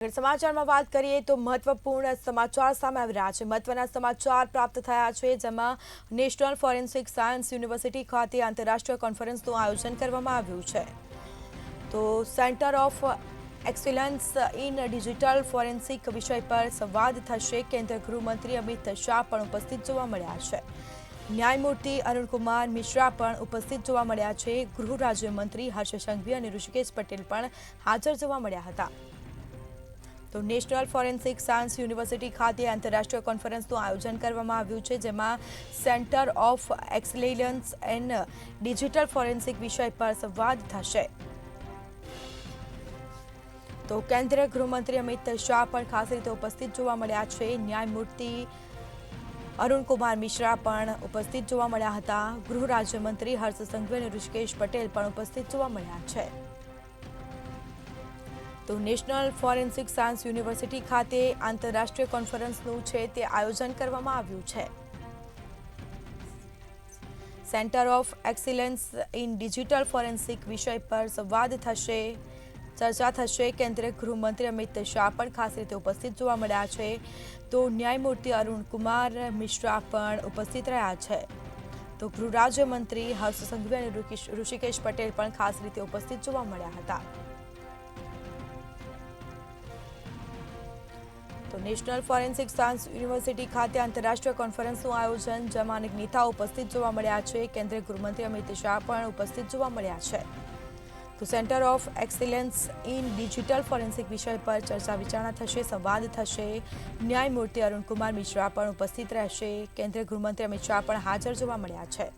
સમાચારમાં વાત કરીએ તો મહત્વપૂર્ણ સમાચાર સામે આવી રહ્યા છે। મહત્વના સમાચાર પ્રાપ્ત થયા છે, જેમાં નેશનલ ફોરેન્સિક સાયન્સ યુનિવર્સિટી ખાતે આંતરરાષ્ટ્રીય કોન્ફરન્સનું આયોજન કરવામાં આવ્યું છે। તો centre of excellence in digital forensic વિષય પર સંવાદ થશે। કેન્દ્રીય ગૃહમંત્રી અમિત શાહ પણ ઉપસ્થિત જોવા મળ્યા છે। ન્યાયમૂર્તિ અરુણકુમાર મિશ્રા પણ ઉપસ્થિત જોવા મળ્યા છે। ગૃહ રાજ્યમંત્રી હર્ષ સંઘવી અને ઋષિકેશ પટેલ પણ હાજર જોવા મળ્યા હતા। તો નેશનલ ફોરેન્સિક સાયન્સ યુનિવર્સિટી ખાતે આંતરરાષ્ટ્રીય કોન્ફરન્સનું આયોજન કરવામાં આવ્યું છે, જેમાં centre of excellence in digital forensic વિષય પર સંવાદ થશે। તો કેન્દ્રીય ગૃહમંત્રી અમિત શાહ પણ ખાસ રીતે ઉપસ્થિત જોવા મળ્યા છે। ન્યાયમૂર્તિ અરુણકુમાર મિશ્રા પણ ઉપસ્થિત જોવા મળ્યા હતા। ગૃહ રાજ્યમંત્રી હર્ષ સંઘવી અને ઋષિકેશ પટેલ પણ ઉપસ્થિત જોવા મળ્યા છે। તો નેશનલ ફોરેન્સિક સાયન્સ યુનિવર્સિટી ખાતે આંતરરાષ્ટ્રીય કોન્ફરન્સનું છે તે આયોજન કરવામાં આવ્યું છે। Centre of excellence in digital forensic વિષય પર સંવાદ થશે, ચર્ચા થશે। કેન્દ્રીય ગૃહમંત્રી અમિત શાહ પણ ખાસ રીતે ઉપસ્થિત જોવા મળ્યા છે। તો ન્યાયમૂર્તિ અરુણકુમાર મિશ્રા પણ ઉપસ્થિત રહ્યા છે। તો ગૃહ રાજ્યમંત્રી હર્ષ સંઘવી અને ઋષિકેશ પટેલ પણ ખાસ રીતે ઉપસ્થિત જોવા મળ્યા હતા। તો નેશનલ ફોરેન્સિક સાયન્સ યુનિવર્સિટી ખાતે આંતરરાષ્ટ્રીય કોન્ફરન્સનું આયોજન, જેમાં અનેક નેતાઓ ઉપસ્થિત જોવા મળ્યા છે। કેન્દ્રીય ગૃહમંત્રી અમિત શાહ પણ ઉપસ્થિત જોવા મળ્યા છે। તો centre of excellence in digital forensic વિષય પર ચર્ચા વિચારણા થશે, સંવાદ થશે। ન્યાયમૂર્તિ અરુણકુમાર મિશ્રા પણ ઉપસ્થિત રહેશે। કેન્દ્રીય ગૃહમંત્રી અમિત શાહ પણ હાજર જોવા મળ્યા છે।